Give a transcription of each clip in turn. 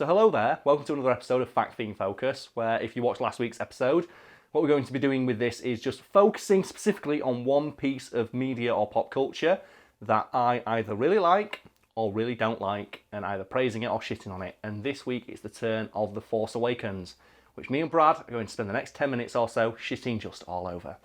So hello there, welcome to another episode of Fact Fiend Focus, where if you watched last week's episode, what we're going to be doing with this is just focusing specifically on one piece of media or pop culture that I either really like or really don't like, and either praising it or shitting on it. And this week it's the turn of The Force Awakens, which me and Brad are going to spend the next 10 minutes or so shitting just all over.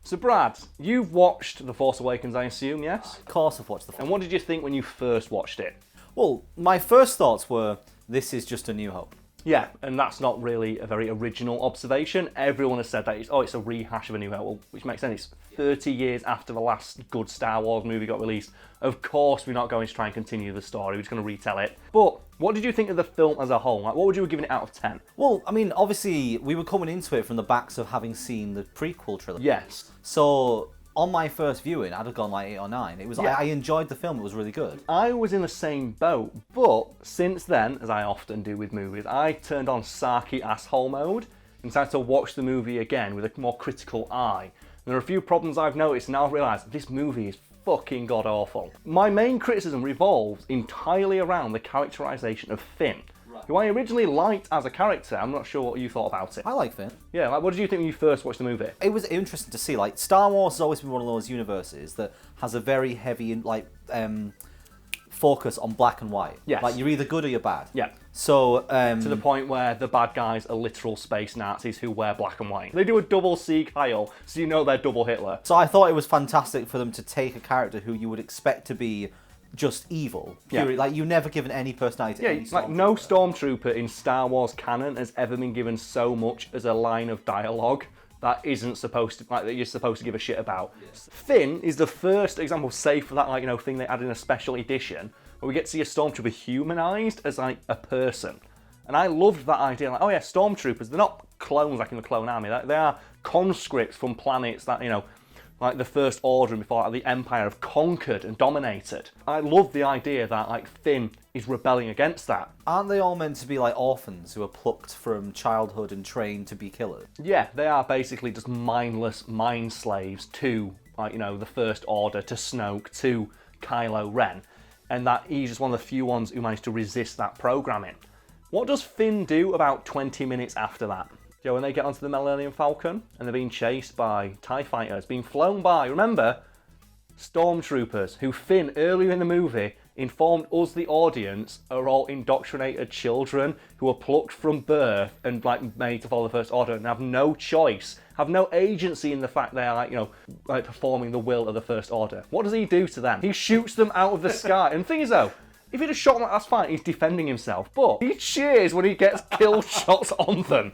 So Brad, you've watched The Force Awakens, I assume, yes? Of course I've watched The Force. And what did you think when you first watched it? Well, my first thoughts were, this is just A New Hope. Yeah, and that's not really a very original observation. Everyone has said that it's a rehash of A New Hope, well, which makes sense. It's 30 years after the last good Star Wars movie got released. Of course we're not going to try and continue the story, we're just going to retell it. But what did you think of the film as a whole? Like, what would you have given it out of 10? Well, I mean, obviously, we were coming into it from the backs of having seen the prequel trilogy. Yes. So, on my first viewing, I'd have gone like 8 or 9. It was, I enjoyed the film, it was really good. I was in the same boat, but since then, as I often do with movies, I turned on sarky asshole mode and decided to watch the movie again with a more critical eye. And there are a few problems I've noticed, and now I've realised this movie is fucking god-awful. My main criticism revolves entirely around the characterisation of Finn, who I originally liked as a character. I'm not sure what you thought about it. I like Finn. Yeah, like, what did you think when you first watched the movie? It was interesting to see, like, Star Wars has always been one of those universes that has a very heavy, focus on black and white. Yes. Like, you're either good or you're bad. Yeah. So, To the point where the bad guys are literal space Nazis who wear black and white. They do a double Sieg Heil, so you know they're double Hitler. So I thought it was fantastic for them to take a character who you would expect to be just evil. Purely, like, you've never given any personality to any like no stormtrooper in Star Wars canon has ever been given so much as a line of dialogue that isn't supposed to, like, that you're supposed to give a shit about. Yes. Finn is the first example, save for that, like, thing they added in a special edition, where we get to see a stormtrooper humanized as, like, a person. And I loved that idea, like, oh yeah, stormtroopers, they're not clones like in the Clone Army, they are conscripts from planets that, like the First Order and before the Empire have conquered and dominated. I love the idea that, like, Finn is rebelling against that. Aren't they all meant to be like orphans who are plucked from childhood and trained to be killers? Yeah, they are basically just mindless mind slaves to, like, the First Order, to Snoke, to Kylo Ren. And that he's just one of the few ones who managed to resist that programming. What does Finn do about 20 minutes after that? When they get onto the Millennium Falcon and they're being chased by TIE fighters, being flown by, remember, stormtroopers, who Finn, earlier in the movie, informed us, the audience, are all indoctrinated children who are plucked from birth and, like, made to follow the First Order and have no choice, have no agency in the fact they are, like, performing the will of the First Order. What does he do to them? He shoots them out of the sky. And the thing is, though, if he'd have shot them, that's fine, he's defending himself. But he cheers when he gets kill shots on them.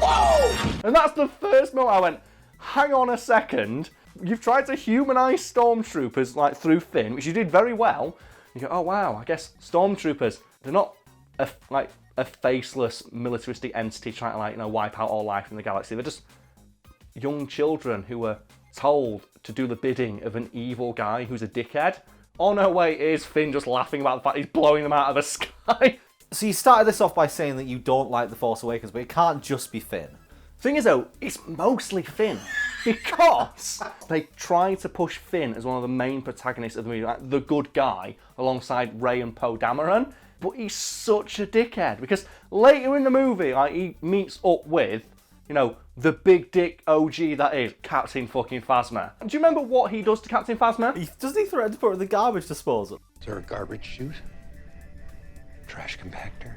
Whoa! And that's the first moment I went, hang on a second, you've tried to humanise stormtroopers, like, through Finn, which you did very well. You go, oh wow, I guess stormtroopers, they're not a faceless militaristic entity trying to, like, wipe out all life in the galaxy. They're just young children who were told to do the bidding of an evil guy who's a dickhead. Oh no, wait, here's Finn just laughing about the fact he's blowing them out of the sky. So you started this off by saying that you don't like The Force Awakens, but it can't just be Finn. Thing is, though, it's mostly Finn. Because they try to push Finn as one of the main protagonists of the movie, like the good guy, alongside Rey and Poe Dameron. But he's such a dickhead, because later in the movie, like, he meets up with, the big dick OG that is Captain fucking Phasma. Do you remember what he does to Captain Phasma? Doesn't he threaten to put her in the garbage disposal? Is there a garbage chute? Trash compactor?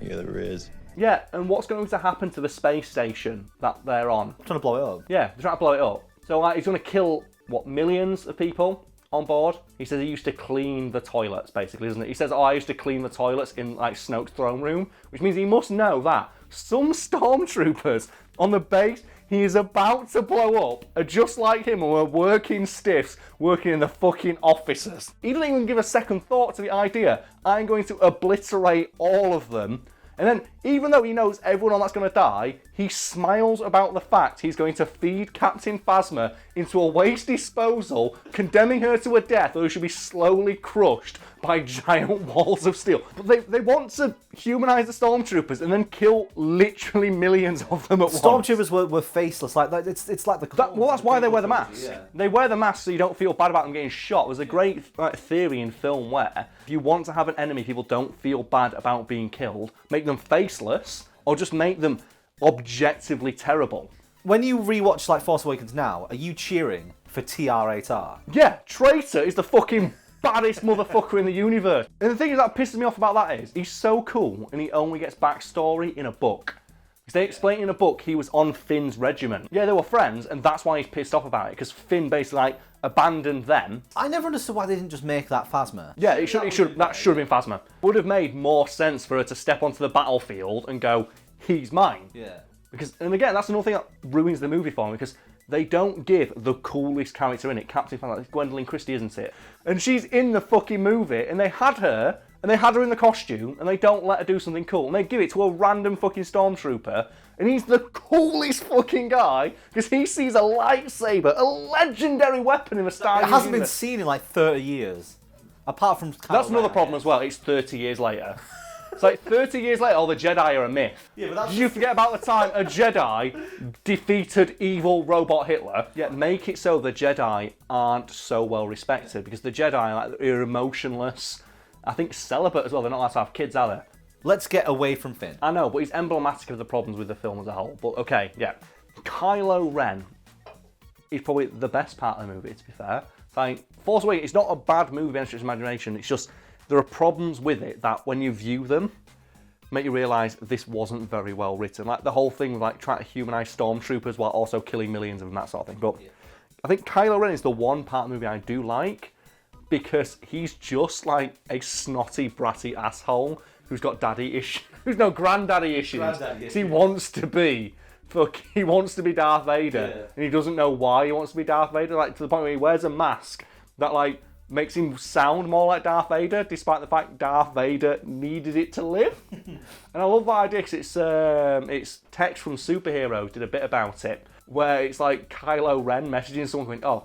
Yeah, there is. Yeah, and what's going to happen to the space station that they're on? I'm trying to blow it up. Yeah, they're trying to blow it up. So, like, he's going to kill, millions of people on board? He says he used to clean the toilets, basically, doesn't it? He says, I used to clean the toilets in, like, Snoke's throne room, which means he must know that some stormtroopers on the base he is about to blow up are just like him and were working stiffs, working in the fucking offices. He doesn't even give a second thought to the idea, I'm going to obliterate all of them And then, even though he knows everyone on that's going to die, he smiles about the fact he's going to feed Captain Phasma into a waste disposal, condemning her to a death, or she should be slowly crushed by giant walls of steel. But they want to humanise the stormtroopers and then kill literally millions of them at once. Stormtroopers were faceless. Like it's like the. Well, that's why they wear the masks. Yeah. They wear the masks so you don't feel bad about them getting shot. There's a great theory in film where if you want to have an enemy people don't feel bad about being killed, make them faceless or just make them objectively terrible. When you rewatch like Force Awakens now, are you cheering for TR-8R? Yeah, Traitor is the fucking baddest motherfucker in the universe. And the thing that pisses me off about that is he's so cool and he only gets backstory in a book. Because they explain in a book he was on Finn's regiment. Yeah, they were friends and that's why he's pissed off about it. Because Finn basically like abandoned them. I never understood why they didn't just make that Phasma. Yeah, that should have been Phasma. Would have made more sense for her to step onto the battlefield and go, he's mine. Yeah. Because, and again, that's another thing that ruins the movie for me, because they don't give the coolest character in it. Captain Phasma, it's Gwendolyn Christie, isn't it? And she's in the fucking movie, and they had her in the costume, and they don't let her do something cool. And they give it to a random fucking stormtrooper, and he's the coolest fucking guy, because he sees a lightsaber, a legendary weapon in a Star Wars. It hasn't been seen in like 30 years. Apart from That's another problem as well, it's 30 years later. It's like 30 years later, all the Jedi are a myth. Yeah, but Did you forget about the time a Jedi defeated evil robot Hitler? Yeah, make it so the Jedi aren't so well respected, because the Jedi are emotionless. I think celibate as well, they're not allowed to have kids, are they? Let's get away from Finn. I know, but he's emblematic of the problems with the film as a whole. But okay, yeah. Kylo Ren is probably the best part of the movie, to be fair. Like, Force Awakens, it's not a bad movie by any stretch of imagination, it's just there are problems with it that when you view them, make you realise this wasn't very well written. Like the whole thing with like trying to humanise stormtroopers while also killing millions of them, that sort of thing. But I think Kylo Ren is the one part of the movie I do like, because he's just like a snotty, bratty asshole who's got daddy issues. Who's no granddaddy issues. He wants to be Darth Vader, and he doesn't know why he wants to be Darth Vader. Like to the point where he wears a mask that like makes him sound more like Darth Vader, despite the fact Darth Vader needed it to live. And I love that idea because it's Tex from Superheroes did a bit about it, where it's like Kylo Ren messaging someone going, "Oh,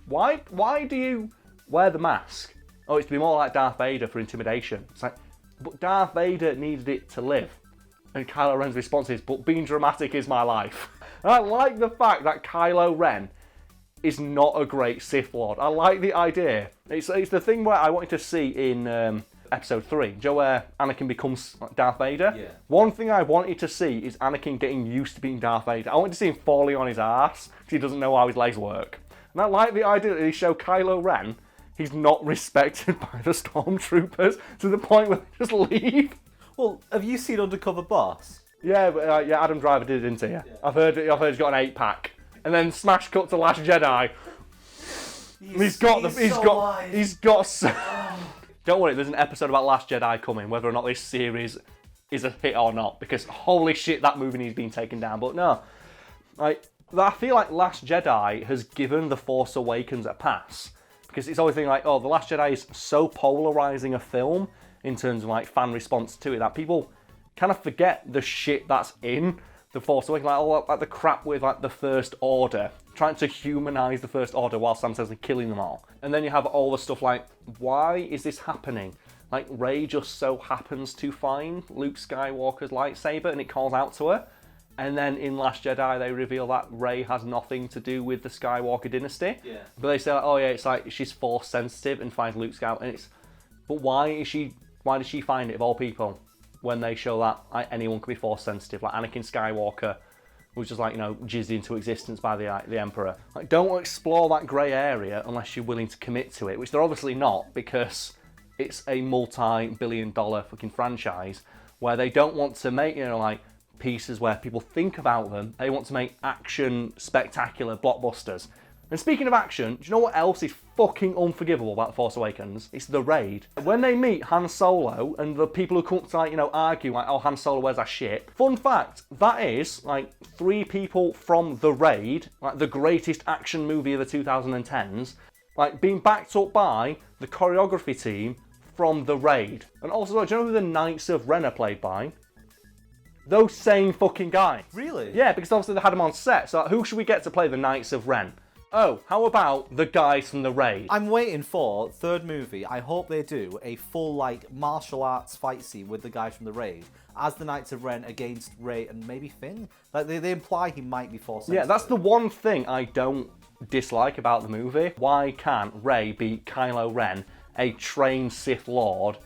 why do you wear the mask? Oh, it's to be more like Darth Vader for intimidation." It's like, but Darth Vader needed it to live. And Kylo Ren's response is, "But being dramatic is my life." And I like the fact that Kylo Ren is not a great Sith Lord. I like the idea. It's the thing where I wanted to see in episode 3, Joe, where Anakin becomes Darth Vader. Yeah. One thing I wanted to see is Anakin getting used to being Darth Vader. I wanted to see him falling on his ass because he doesn't know how his legs work. And I like the idea that they show Kylo Ren, he's not respected by the stormtroopers to the point where they just leave. Well, have you seen Undercover Boss? Yeah, but, yeah, Adam Driver did, didn't he? Yeah. I've heard he's got an 8-pack. And then smash cut to Last Jedi. Don't worry, there's an episode about Last Jedi coming, whether or not this series is a hit or not, because holy shit, that movie needs being taken down. But no, like I feel like Last Jedi has given The Force Awakens a pass, because it's always thinking like, oh, The Last Jedi is so polarizing a film in terms of like fan response to it that people kind of forget the shit that's in The Force Awakens, like all like the crap with like the First Order, trying to humanize the First Order while simultaneously killing them all. And then you have all the stuff like, why is this happening? Like Rey just so happens to find Luke Skywalker's lightsaber and it calls out to her. And then in Last Jedi they reveal that Rey has nothing to do with the Skywalker dynasty. Yeah. But they say, like, oh yeah, it's like she's Force sensitive and finds Luke Skywalker. And it's, but why did she find it of all people? When they show that like, anyone can be Force sensitive, like Anakin Skywalker was just like, you know, jizzed into existence by the Emperor. Like, don't explore that grey area unless you're willing to commit to it, which they're obviously not, because it's a multi-billion-dollar fucking franchise where they don't want to make, you know, like pieces where people think about them. They want to make action, spectacular blockbusters. And speaking of action, do you know what else is fucking unforgivable about The Force Awakens? It's the raid. When they meet Han Solo and the people who come to like, you know, argue like, oh, Han Solo, where's our ship? Fun fact, that is like 3 people from the raid, like the greatest action movie of the 2010s, like being backed up by the choreography team from the raid. And also, do you know who the Knights of Ren are played by? Those same fucking guys. Really? Yeah, because obviously they had them on set. So who should we get to play the Knights of Ren? Oh, how about the guys from the Raid? I'm waiting for third movie. I hope they do a full like martial arts fight scene with the guys from the Raid as the Knights of Ren against Rey and maybe Finn. Like they imply he might be Force sensitive. Yeah, that's the one thing I don't dislike about the movie. Why can't Rey beat Kylo Ren, a trained Sith Lord,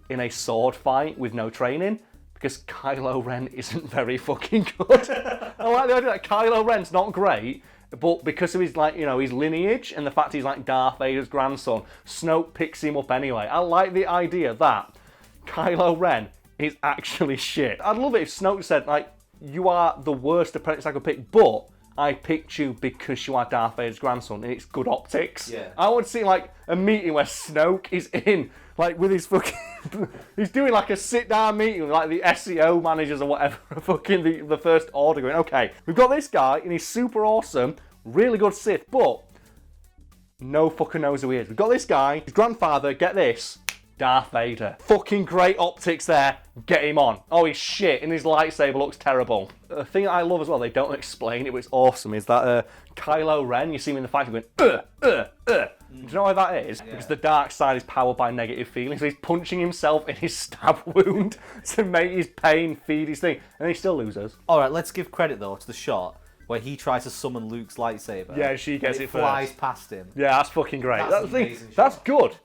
in a sword fight with no training? Because Kylo Ren isn't very fucking good. I like the idea that Kylo Ren's not great, but because of his his lineage and the fact he's like Darth Vader's grandson, Snoke picks him up anyway. I like the idea that Kylo Ren is actually shit. I'd love it if Snoke said, like, you are the worst apprentice I could pick, but I picked you because you are Darth Vader's grandson and it's good optics. Yeah. I want to see like a meeting where Snoke is in, like with his fucking, he's doing like a sit-down meeting with like the SEO managers or whatever, fucking the First Order going, okay, we've got this guy and he's super awesome, really good Sith, but no fucker knows who he is. We've got this guy, his grandfather, get this, Darth Vader. Fucking great optics there. Get him on. Oh, he's shit, and his lightsaber looks terrible. The thing that I love as well, they don't explain it, but it's awesome, is that Kylo Ren, you see him in the fight, he's going, Do you know why that is? Yeah. Because the dark side is powered by negative feelings. So he's punching himself in his stab wound to make his pain feed his thing, and he still loses. Alright, let's give credit though to the shot where he tries to summon Luke's lightsaber. Yeah, she gets it first. Flies past him. Yeah, that's fucking great. That's an amazing shot. That's good.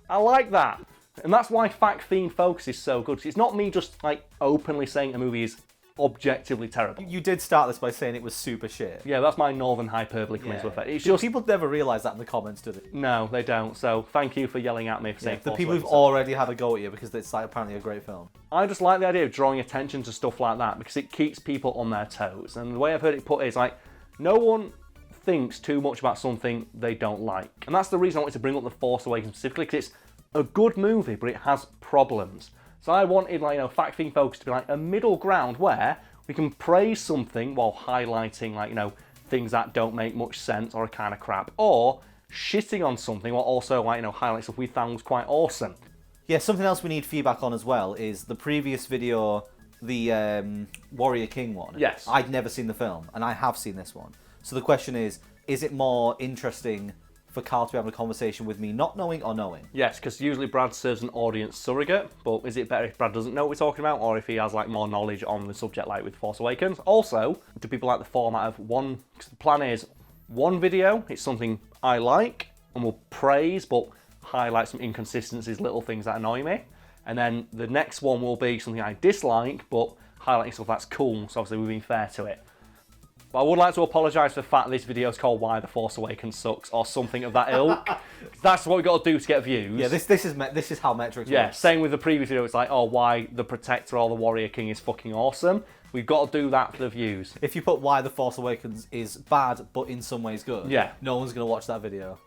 I like that. And that's why Fact Fiend Focus is so good. It's not me just like openly saying a movie is objectively terrible. You did start this by saying it was super shit. Yeah, that's my northern hyperbole coming into effect. It's just people never realise that in the comments, do they? No, they don't. So thank you for yelling at me for saying the Force people who've Awakens. already had a go at you because it's like apparently a great film. I just like the idea of drawing attention to stuff like that because it keeps people on their toes. And the way I've heard it put is like, no one thinks too much about something they don't like. And that's the reason I wanted to bring up The Force Awakens specifically, because it's a good movie, but it has problems. So I wanted, Fact Fiend Focus to be like a middle ground where we can praise something while highlighting, things that don't make much sense or are kind of crap, or shitting on something while also, highlighting stuff we found was quite awesome. Yeah, something else we need feedback on as well is the previous video, the Warrior King one. Yes. I'd never seen the film, and I have seen this one. So the question is it more interesting for Karl to be having a conversation with me not knowing or knowing? Yes, because usually Brad serves an audience surrogate, but is it better if Brad doesn't know what we're talking about, or if he has more knowledge on the subject like with Force Awakens? Also, do people like the format of one, because the plan is one video, it's something I like and will praise, but highlight some inconsistencies, little things that annoy me. And then the next one will be something I dislike, but highlighting stuff that's cool, so obviously we've been fair to it. But I would like to apologise for the fact that this video is called Why the Force Awakens Sucks, or something of that ilk. That's what we've got to do to get views. Yeah, this is how metrics work. work. Same with the previous video, it's like, oh, why the Protector or the Warrior King is fucking awesome. We've got to do that for the views. If you put Why the Force Awakens is bad, but in some ways good, yeah, no one's going to watch that video.